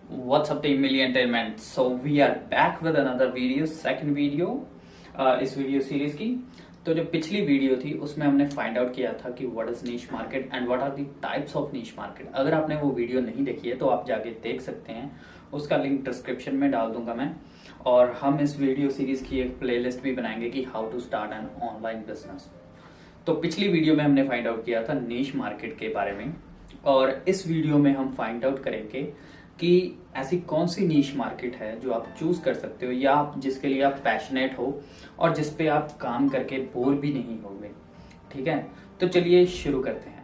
What's up team Millie Entertainment? So we are back with another video, second video इस video series की। तो जो पिछली video थी उसमें हमने फाइंड आउट किया था कि what is niche market and what are the types of niche market. अगर आपने वो वीडियो नहीं देखी है तो आप जाके देख सकते हैं, उसका लिंक डिस्क्रिप्शन में डाल दूंगा मैं। और हम इस वीडियो सीरीज की एक प्लेलिस्ट भी बनाएंगे कि how to start an online business. तो पिछली वीडियो में हमने फाइंड आउट किया था नीश मार्केट के बारे में, और इस वीडियो में हम फाइंड आउट करेंगे कि ऐसी कौन सी नीश मार्केट है जो आप चूज कर सकते हो या आप जिसके लिए आप पैशनेट हो और जिस पे आप काम करके बोर भी नहीं होगे। ठीक है, तो चलिए शुरू करते हैं।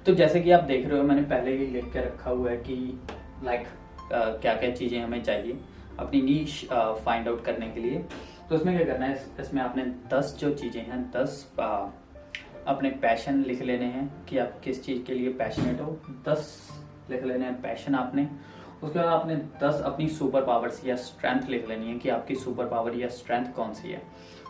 तो जैसे कि आप देख रहे हो, मैंने पहले ही लिख के रखा हुआ है कि लाइक क्या क्या चीजें हमें चाहिए अपनी नीश फाइंड आउट करने के लिए। तो इसमें क्या करना है, इसमें आपने 10 जो चीजें हैं 10 अपने पैशन लिख लेने हैं कि आप किस चीज के लिए पैशनेट हो। 10 लिख लेने हैं पैशन आपने। उसके बाद आपने 10 अपनी सुपर पावर्स या स्ट्रेंथ लिख लेनी है कि आपकी सुपर पावर या स्ट्रेंथ कौन सी है,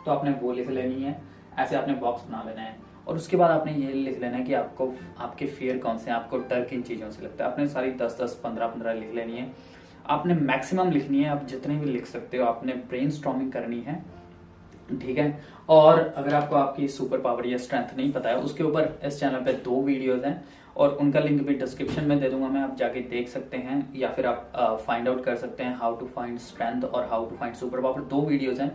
तो आपने वो लिख लेनी है। ऐसे आपने बॉक्स बना लेना है और उसके बाद आपने ये लिख लेना है कि आपको आपके फियर कौन से हैं, आपको डर किन चीजों से लगता है। आपने सारी 10-10, 15-15 लिख लेनी है। आपने मैक्सिमम लिखनी है, आप जितने भी लिख सकते हो। आपने ब्रेनस्टॉर्मिंग करनी है, ठीक है। और अगर आपको आपकी सुपर पावर या स्ट्रेंथ नहीं पता है, उसके ऊपर इस चैनल पे 2 वीडियोस हैं और उनका लिंक भी डिस्क्रिप्शन में दे दूंगा मैं, आप जाके देख सकते हैं या फिर आप फाइंड आउट कर सकते हैं हाउ टू फाइंड स्ट्रेंथ और how to find super power. 2 videos हैं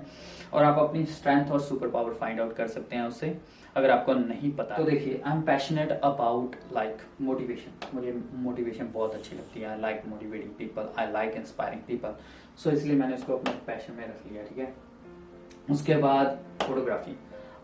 और आप अपनी स्ट्रेंथ और सुपर पावर फाइंड आउट कर सकते हैं उससे, अगर आपको नहीं पता। तो देखिए, I am passionate about like motivation. मुझे मोटिवेशन बहुत अच्छी लगती है। I like motivating people, I like inspiring people. So इसलिए मैंने इसको अपने पैशन में रख लिया, ठीक है। उसके बाद फोटोग्राफी,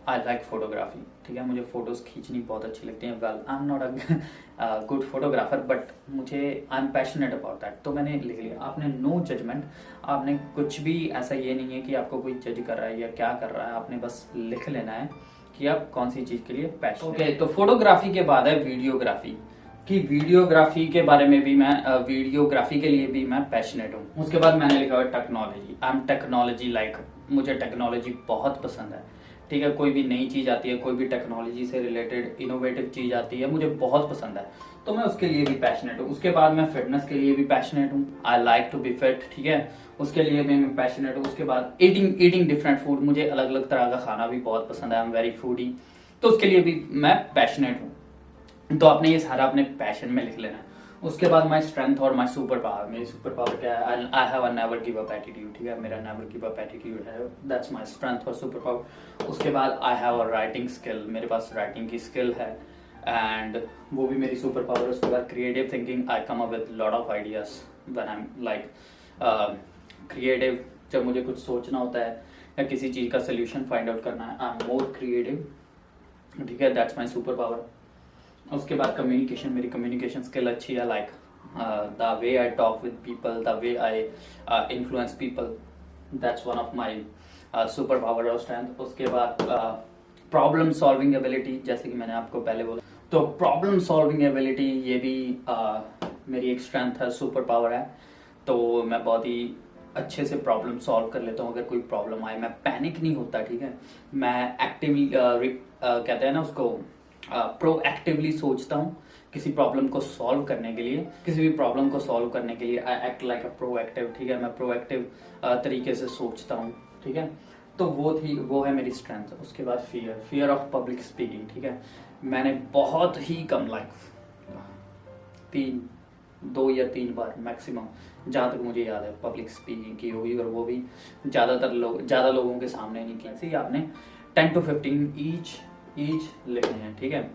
आई लाइक फोटोग्राफी, ठीक है। मुझे फोटोज खींचनी बहुत अच्छी लगती हैं। Well, I am not a good photographer but मुझे I am passionate about that, तो मैंने लिख लिया। आपने नो जजमेंट, आपने कुछ भी ऐसा ये नहीं है कि आपको कोई जज कर रहा है या क्या कर रहा है, आपने बस लिख लेना है कि आप कौन सी चीज के लिए पैशनेट। ओके, तो फोटोग्राफी के बाद है वीडियोग्राफी, कि वीडियोग्राफी के बारे में भी मैं वीडियोग्राफी के लिए भी मैं पैशनेट हूँ। उसके बाद मैंने लिखा हुआ technology, I am technology like, मुझे टेक्नोलॉजी बहुत पसंद है, ठीक है। कोई भी नई चीज आती है, कोई भी टेक्नोलॉजी से रिलेटेड इनोवेटिव चीज आती है, मुझे बहुत पसंद है, तो मैं उसके लिए भी पैशनेट हूँ। उसके बाद मैं फिटनेस के लिए भी पैशनेट हूँ, I like to be fit, ठीक है, उसके लिए भी मैं पैशनेट हूँ। उसके बाद ईटिंग डिफरेंट फूड, मुझे अलग अलग तरह का खाना भी बहुत पसंद है, आई एम वेरी फूडी, तो उसके लिए भी मैं पैशनेट हूँ। तो आपने ये सारा अपने पैशन में लिख लेना है। उसके बाद माई स्ट्रेंथ और माई सुपर पावर, मेरी सुपर पावर क्या है, I have a never give up attitude, ठीक है, मेरा नेवर गिव अप एटीट्यूड है, दैट्स माई स्ट्रेंथ और सुपर पावर। उसके बाद I have a writing skill, मेरे पास राइटिंग की स्किल है एंड वो भी मेरी सुपर पावर है। उसके बाद creative thinking, I come up with lot of ideas when I am like creative, जब मुझे कुछ सोचना होता है या किसी चीज का सोल्यूशन फाइंड आउट करना है, आई एम मोर क्रिएटिव, ठीक है, दैट्स माई सुपर पावर। उसके बाद कम्युनिकेशन, मेरी कम्युनिकेशन स्किल अच्छी है, like the way I talk with people, the way I influence people, that's one of my super power और स्ट्रेंथ। उसके बाद प्रॉब्लम सॉल्विंग एबिलिटी, जैसे कि मैंने आपको पहले बोला, तो प्रॉब्लम सॉल्विंग एबिलिटी ये भी मेरी एक स्ट्रेंथ है, सुपर पावर है। तो मैं बहुत ही अच्छे से प्रॉब्लम सॉल्व कर लेता हूँ। अगर कोई प्रॉब्लम आए, मैं पैनिक नहीं होता, ठीक है, मैं एक्टिवली कहते हैं ना उसको, प्रोएक्टिवली सोचता हूँ किसी प्रॉब्लम को सॉल्व करने के लिए। किसी भी प्रॉब्लम को सॉल्व करने के लिए I act like a proactive, ठीक है, मैं प्रोएक्टिव तरीके से सोचता हूँ, ठीक है। तो वो है मेरी स्ट्रेंथ। उसके बाद फियर ऑफ पब्लिक स्पीकिंग, ठीक है, मैंने बहुत ही कम, लाइक 2 या 3 बार मैक्सिमम, जहां तक मुझे याद है, पब्लिक स्पीकिंग की होगी, और वो भी ज्यादा लोगों के सामने नहीं की। ऐसे ही आपने 10 to 15 ईच लिखने हैं, ठीक है।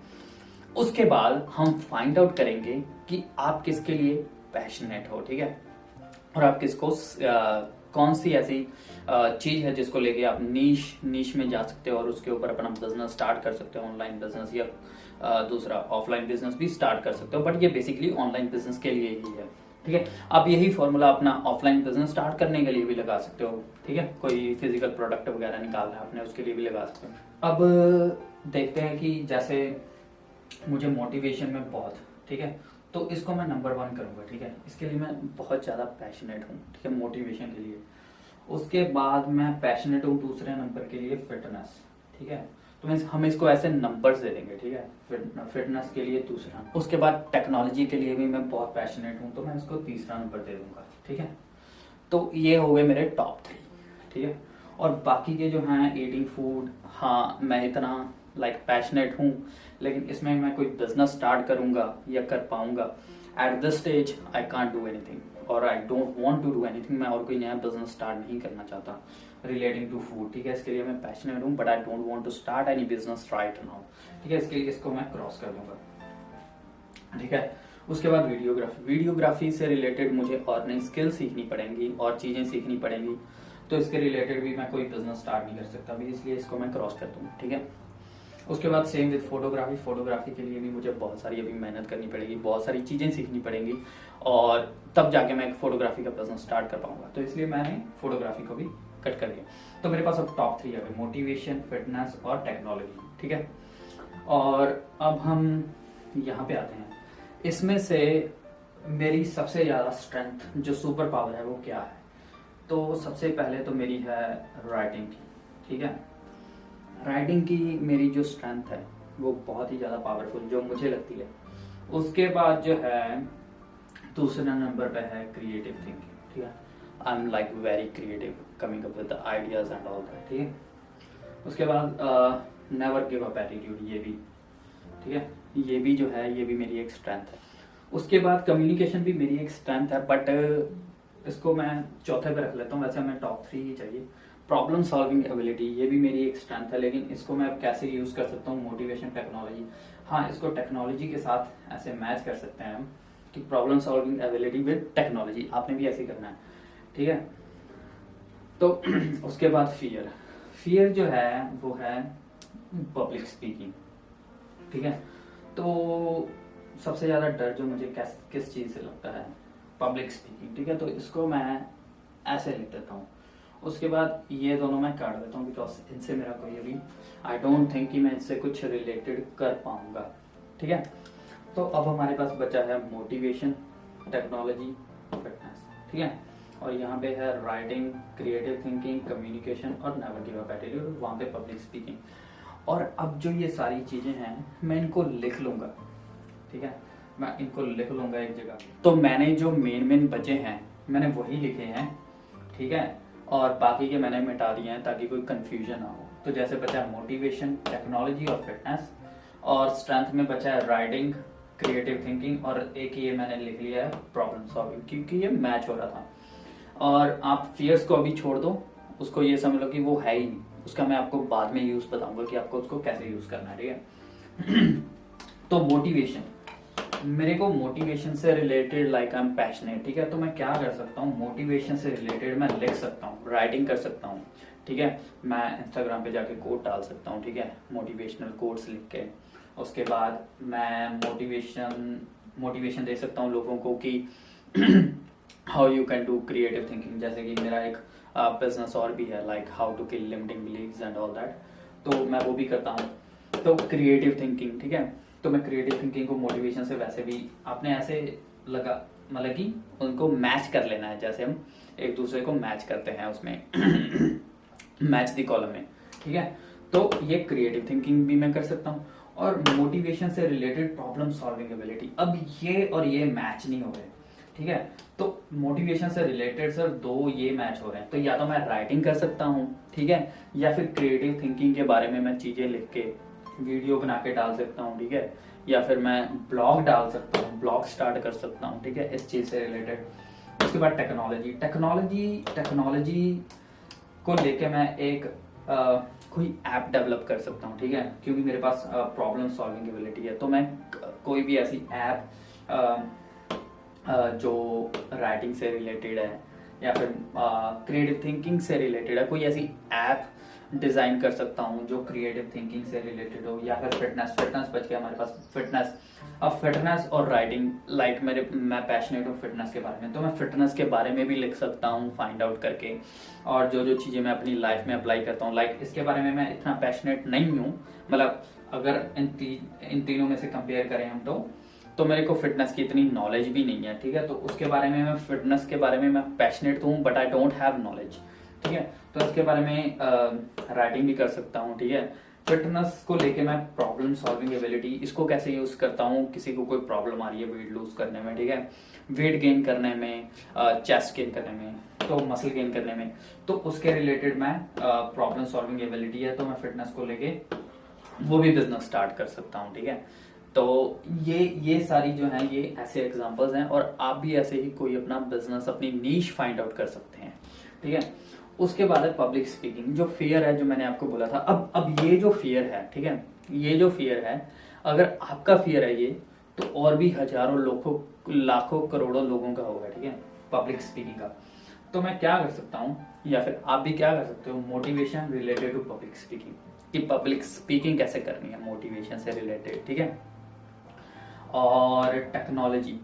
उसके बाद हम फाइंड आउट करेंगे कि आप किसके लिए पैशनेट हो, ठीक है, और आप किसको कौन सी ऐसी चीज है जिसको लेके आप नीश में जा सकते हो और उसके ऊपर अपना बिजनेस स्टार्ट कर सकते हो, ऑनलाइन बिजनेस या दूसरा ऑफलाइन बिजनेस भी स्टार्ट कर सकते हो, बट ये बेसिकली ऑनलाइन बिजनेस के लिए ही है, ठीक है। आप यही फॉर्मूला अपना ऑफलाइन बिजनेस स्टार्ट करने के लिए भी लगा सकते हो, ठीक है। कोई फिजिकल प्रोडक्ट वगैरह निकालना है आपने, उसके लिए भी लगा सकते हो। अब देखते हैं कि जैसे मुझे मोटिवेशन में बहुत, ठीक है, तो इसको मैं नंबर 1 करूंगा, ठीक है। इसके लिए मैं बहुत ज्यादा पैशनेट हूँ, ठीक है, मोटिवेशन के लिए। उसके बाद मैं पैशनेट हूँ दूसरे नंबर के लिए फिटनेस, ठीक है। तो हम इसको ऐसे नंबर्स दे देंगे, ठीक है। फिटनेस के लिए दूसरा, उसके बाद टेक्नोलॉजी के लिए भी मैं बहुत पैशनेट हूँ, तो मैं इसको तीसरा नंबर दे दूंगा, ठीक है। तो ये हो गए मेरे टॉप 3, ठीक है। और बाकी के जो हैं ईटिंग फूड, हाँ मैं इतना पैशनेट हूँ, लेकिन इसमें मैं कोई बिजनेस स्टार्ट करूंगा या कर पाऊंगा, at this stage I can't do anything और I don't want to do anything. मैं और कोई नया बिजनेस स्टार्ट नहीं करना चाहता रिलेटिंग टू फूड, ठीक है। इसके लिए मैं पैशनेट हूँ, but I don't want to start any business right now, ठीक है। इसके लिए इसको मैं क्रॉस कर दूंगा, ठीक है। उसके बाद वीडियोग्राफी से रिलेटेड मुझे और नई स्किल सीखनी पड़ेंगी और चीजें सीखनी पड़ेंगी, तो इसके रिलेटेड भी मैं कोई बिजनेस स्टार्ट नहीं कर सकता अभी, इसलिए इसको मैं क्रॉस कर दूंगा, ठीक है। उसके बाद सेम विद फोटोग्राफी के लिए भी मुझे बहुत सारी अभी मेहनत करनी पड़ेगी, बहुत सारी चीजें सीखनी पड़ेंगी, और तब जाके मैं एक फोटोग्राफी का बिजनेस स्टार्ट कर पाऊंगा, तो इसलिए मैंने फोटोग्राफी को भी कट कर दिया। तो मेरे पास अब टॉप 3 आ गए, मोटिवेशन, फिटनेस और टेक्नोलॉजी, ठीक है। और अब हम यहाँ पे आते हैं, इसमें से मेरी सबसे ज्यादा स्ट्रेंथ जो सुपर पावर है वो क्या है। तो सबसे पहले तो मेरी है राइटिंग की, ठीक है। राइटिंग की मेरी जो स्ट्रेंथ है वो बहुत ही ज्यादा पावरफुल जो मुझे लगती है। उसके बाद जो है दूसरे नंबर पे है क्रिएटिव थिंकिंग, ठीक है। I am very creative, coming up with the ideas and all that, ठीक है। उसके बाद नेवर गिव अप एटीट्यूड, ये भी, ठीक है, ये भी जो है ये भी मेरी एक स्ट्रेंथ है। उसके बाद कम्युनिकेशन भी मेरी एक स्ट्रेंथ है, बट इसको मैं चौथे पे रख लेता हूँ, वैसे हमें टॉप 3 ही चाहिए। प्रॉब्लम सॉल्विंग एबिलिटी, ये भी मेरी एक स्ट्रेंथ है, लेकिन इसको मैं कैसे यूज कर सकता हूँ, मोटिवेशन, टेक्नोलॉजी, हाँ इसको टेक्नोलॉजी के साथ ऐसे मैच कर सकते हैं हम कि problem solving ability with technology, आपने भी ऐसे करना है, ठीक है। तो उसके बाद फियर जो है वो है पब्लिक स्पीकिंग, ठीक है। तो सबसे ज्यादा डर जो मुझे किस चीज से लगता है, पब्लिक स्पीकिंग, ठीक है। तो इसको मैं ऐसे लिख देता हूँ। उसके बाद ये दोनों मैं काट देता हूँ, बिकॉज इनसे मेरा कोई अभी आई डोंट थिंक कि मैं इनसे कुछ रिलेटेड कर पाऊंगा, ठीक है। तो अब हमारे पास बचा है मोटिवेशन, टेक्नोलॉजी, फिटनेस, ठीक है। और यहाँ पे है राइटिंग, क्रिएटिव थिंकिंग, कम्युनिकेशन और नेवर गिव अप एटीट्यूड, वहाँ पे पब्लिक स्पीकिंग। और अब जो ये सारी चीजें हैं मैं इनको लिख लूंगा, ठीक है, मैं इनको लिख लूंगा एक जगह। तो मैंने जो मेन बचे हैं मैंने वही लिखे हैं, ठीक है, और बाकी के मैंने मिटा दिए हैं ताकि कोई कंफ्यूजन ना हो। तो जैसे बचा है मोटिवेशन, टेक्नोलॉजी और फिटनेस, और स्ट्रेंथ में बचा है राइटिंग, क्रिएटिव थिंकिंग, और एक ये मैंने लिख लिया है प्रॉब्लम सॉल्विंग, क्योंकि ये मैच हो रहा था। और आप फियर्स को अभी छोड़ दो, उसको ये समझ लो कि वो है ही नहीं, उसका मैं आपको बाद में यूज बताऊंगा कि आपको उसको कैसे यूज करना है, ठीक है। तो मोटिवेशन, मेरे को मोटिवेशन से रिलेटेड आई एम पैशनेट, ठीक है। तो मैं क्या कर सकता हूँ, मोटिवेशन से रिलेटेड मैं लिख सकता हूँ, राइटिंग कर सकता हूँ, ठीक है। मैं इंस्टाग्राम पे जाके कोट डाल सकता हूँ, ठीक है, मोटिवेशनल कोट्स लिख के। उसके बाद मैं मोटिवेशन दे सकता हूँ लोगों को कि how you can do creative thinking, जैसे कि मेरा एक बिजनेस और भी है how to kill limiting beliefs and all that, तो मैं वो भी करता हूँ। तो क्रिएटिव थिंकिंग, ठीक है। तो मैं क्रिएटिव थिंकिंग को मोटिवेशन से वैसे भी आपने ऐसे लगा मतलब कि उनको मैच कर लेना है, जैसे हम एक दूसरे को मैच करते हैं उसमें मैच द कॉलम में, ठीक है। तो ये क्रिएटिव थिंकिंग भी मैं कर सकता हूँ। और मोटिवेशन से रिलेटेड प्रॉब्लम सॉल्विंग एबिलिटी, अब ये और ये मैच नहीं हो रहे, ठीक है। तो मोटिवेशन से रिलेटेड सर 2 ये मैच हो रहे हैं, तो या तो मैं राइटिंग कर सकता हूँ, ठीक है, या फिर क्रिएटिव थिंकिंग के बारे में मैं चीजें लिख के वीडियो बना के डाल सकता हूँ, ठीक है, या फिर मैं ब्लॉग डाल सकता हूँ, ब्लॉग स्टार्ट कर सकता हूँ, ठीक है, इस चीज से रिलेटेड। उसके बाद टेक्नोलॉजी को लेके मैं एक कोई ऐप डेवलप कर सकता हूँ, ठीक है, क्योंकि मेरे पास प्रॉब्लम सॉल्विंग एबिलिटी है। तो मैं कोई भी ऐसी ऐप जो राइटिंग से रिलेटेड है या फिर क्रिएटिव थिंकिंग से रिलेटेड है, कोई ऐसी ऐप डिजाइन कर सकता हूँ जो क्रिएटिव थिंकिंग से रिलेटेड हो, या फिर फिटनेस बच गया हमारे पास, फिटनेस। अब फिटनेस और राइटिंग मैं पैशनेट हूँ फिटनेस के बारे में, तो मैं फिटनेस के बारे में भी लिख सकता हूँ फाइंड आउट करके, और जो जो चीजें मैं अपनी लाइफ में अप्लाई करता हूँ इसके बारे में मैं इतना पैशनेट नहीं हूँ, मतलब अगर इन तीनों में से कंपेयर करें हम तो मेरे को फिटनेस की इतनी नॉलेज भी नहीं है, ठीक है। तो उसके बारे में मैं फिटनेस के बारे में मैं पैशनेट हूँ, but I don't have knowledge, ठीक है। तो इसके बारे में राइटिंग भी कर सकता हूँ, ठीक है। फिटनेस को लेके मैं प्रॉब्लम सॉल्विंग एबिलिटी, इसको कैसे यूज करता हूँ, किसी को कोई प्रॉब्लम आ रही है वेट लूज करने में, ठीक है, वेट गेन करने में, चेस्ट गेन करने में, तो मसल गेन करने में, तो उसके रिलेटेड मैं प्रॉब्लम सॉल्विंग एबिलिटी है तो मैं फिटनेस को लेके वो भी बिजनेस स्टार्ट कर सकता हूँ, ठीक है। तो ये सारी जो है ये ऐसे एग्जांपल्स हैं, और आप भी ऐसे ही कोई अपना बिजनेस, अपनी नीश फाइंड आउट कर सकते हैं, ठीक है। उसके बाद है पब्लिक स्पीकिंग, जो फियर है, जो मैंने आपको बोला था। अब ये जो फियर है, ठीक है, ये जो फियर है, अगर आपका फियर है ये, तो और भी हजारों लाखों करोड़ों लोगों का होगा, ठीक है, पब्लिक स्पीकिंग का। तो मैं क्या कर सकता हूँ, या फिर आप भी क्या कर सकते हो, motivation related to public speaking, कि पब्लिक स्पीकिंग कैसे करनी है मोटिवेशन से रिलेटेड, ठीक है। और टेक्नोलॉजी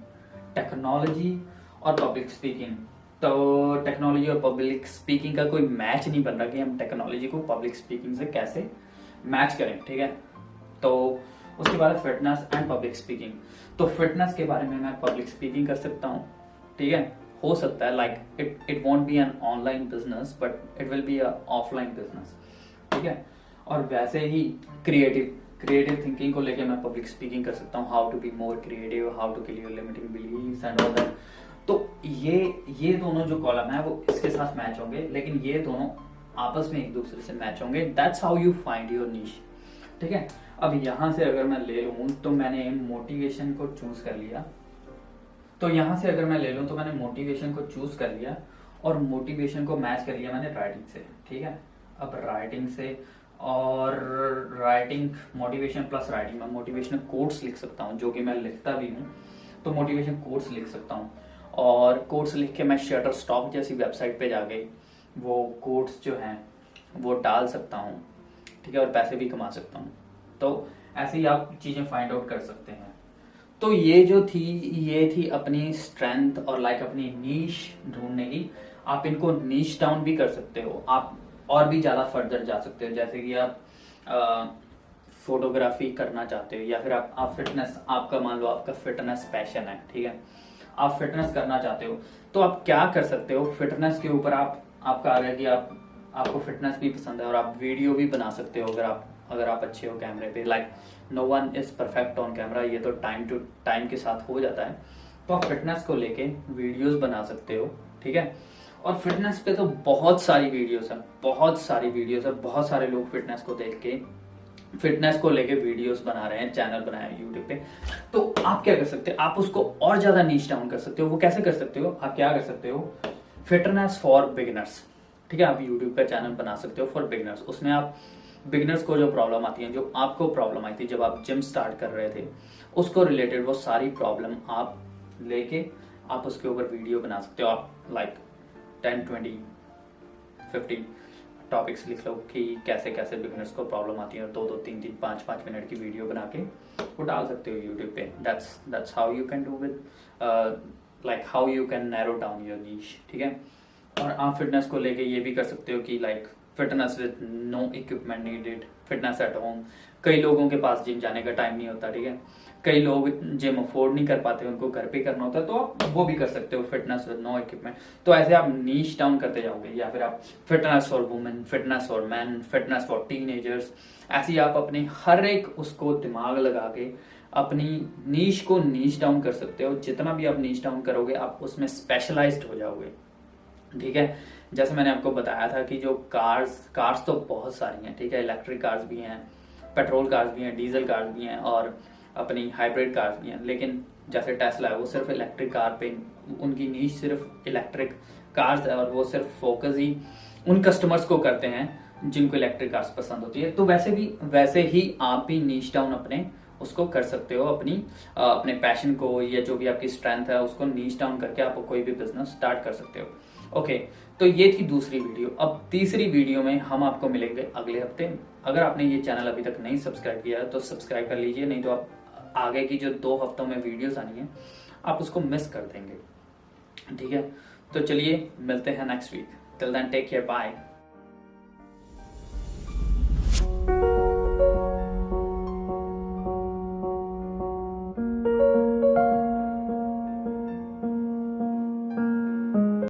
और पब्लिक स्पीकिंग, तो टेक्नोलॉजी और पब्लिक स्पीकिंग का कोई मैच नहीं बन रहा कि हम टेक्नोलॉजी को पब्लिक स्पीकिंग से कैसे मैच करें, ठीक है। तो उसके बाद फिटनेस एंड पब्लिक स्पीकिंग। तो फिटनेस के बारे में मैं पब्लिक स्पीकिंग कर सकता हूँ, ठीक है, हो सकता है like it won't be an online business but it will be a offline business, ठीक है। और वैसे ही क्रिएटिव थिंकिंग को लेके मैं पब्लिक स्पीकिंग कर सकता हूँ, how to be more creative, how to kill your limiting beliefs and all that. तो ये दोनों जो कॉलम है वो इसके साथ मैच होंगे, लेकिन ये दोनों आपस में एक दूसरे से मैच होंगे। That's how you find your niche, ठीक है। अब यहां से अगर मैं ले लूं तो मैंने मोटिवेशन को चूज कर लिया, तो यहां से अगर मैं ले लूं तो मैंने मोटिवेशन को चूज कर लिया, और मोटिवेशन को मैच कर लिया मैंने राइटिंग से, ठीक है। अब राइटिंग से, और राइटिंग, मोटिवेशन प्लस राइटिंग, मैं मोटिवेशनल कोट्स लिख सकता हूँ, जो कि मैं लिखता भी हूँ, तो मोटिवेशन कोट्स लिख सकता हूँ। और कोट्स लिख के मैं शटरस्टॉक जैसी वेबसाइट पे जाके वो कोट्स जो हैं वो डाल सकता हूँ, ठीक है, और पैसे भी कमा सकता हूँ। तो ऐसे ही आप चीजें फाइंड आउट कर सकते हैं। तो ये थी अपनी स्ट्रेंथ और लाइक अपनी नीश ढूंढने की। आप इनको नीश डाउन भी कर सकते हो, आप और भी ज्यादा फर्दर जा सकते हो, जैसे कि आप फोटोग्राफी करना चाहते हो, या फिर आप फिटनेस, आपका मान लो आपका फिटनेस पैशन है, ठीक है, आप फिटनेस करना चाहते हो, तो आप क्या कर सकते हो, फिटनेस के ऊपर आपका आ गया कि आपको फिटनेस भी पसंद है और आप वीडियो भी बना सकते हो अगर आप अच्छे हो कैमरे पे। Like no one is perfect on camera, ये तो टाइम टू टाइम के साथ हो जाता है। तो आप फिटनेस को लेके वीडियोस बना सकते हो, ठीक है। और फिटनेस पे तो बहुत सारी वीडियोस है, बहुत सारे लोग फिटनेस को देख के, फिटनेस को लेके वीडियोस बना रहे हैं, चैनल बनाया है यूट्यूब पे। तो आप क्या कर सकते हो, आप उसको और ज्यादा नीच डाउन कर सकते हो। वो कैसे कर सकते हो, आप क्या कर सकते हो, फिटनेस फॉर बिगिनर्स, ठीक है, आप यूट्यूब का चैनल बना सकते हो फॉर बिगिनर्स। उसमें आप बिगिनर्स को जो प्रॉब्लम आती है, जो आपको प्रॉब्लम आई थी जब आप जिम स्टार्ट कर रहे थे, उसको रिलेटेड वो सारी प्रॉब्लम आप लेके आप उसके ऊपर वीडियो बना सकते हो। आप लाइक 10, 20, 15 टॉपिक्स लिख लो कि कैसे कैसे बिगिनर्स को प्रॉब्लम आती है, और 2-2, 3-3, 5-5 मिनट की वीडियो बना के वो डाल सकते हो यूट्यूब पे। That's how you can do with, like how you can narrow down your niche, ठीक है। और आप फिटनेस को लेके ये भी कर सकते हो कि like fitness with no equipment needed, fitness at home. कई लोगों के पास जिम जाने का टाइम नहीं होता, ठीक है, कई लोग जिम अफोर्ड नहीं कर पाते, उनको घर पे करना होता है, तो आप वो भी कर सकते हो, फिटनेस विद नो इक्विपमेंट। तो ऐसे आप नीश डाउन करते जाओगे, या फिर आप fitness for women, fitness for man, fitness for teenagers, ऐसे ही आप अपने हर एक उसको दिमाग लगा के अपनी नीश को नीश डाउन कर सकते हो। जितना भी आप नीश डाउन करोगे आप उसमें स्पेशलाइज्ड हो जाओगे, ठीक है। जैसे मैंने आपको बताया था कि जो कार्स तो बहुत सारी हैं, ठीक है, इलेक्ट्रिक कार्स भी हैं, पेट्रोल कार्स भी हैं, डीजल कार्स भी हैं, और अपनी हाइब्रिड कार्स भी हैं। लेकिन जैसे टेस्ला है वो सिर्फ इलेक्ट्रिक कार पे, उनकी नीश सिर्फ इलेक्ट्रिक कार्स है, और वो सिर्फ फोकस ही उन कस्टमर्स को करते हैं जिनको इलेक्ट्रिक कार्स पसंद होती है। तो वैसे ही आप भी नीश डाउन अपने उसको कर सकते हो, अपने पैशन को, या जो भी आपकी स्ट्रेंथ है उसको नीश डाउन करके आप कोई भी बिजनेस स्टार्ट कर सकते हो। ओके, तो ये थी दूसरी वीडियो। अब तीसरी वीडियो में हम आपको मिलेंगे अगले हफ्ते। अगर आपने ये चैनल अभी तक नहीं सब्सक्राइब किया है तो सब्सक्राइब कर लीजिए, नहीं तो आप आगे की जो 2 हफ्तों में वीडियोस आनी है आप उसको मिस कर देंगे, ठीक है। तो चलिए मिलते हैं next week. Till then take care, bye.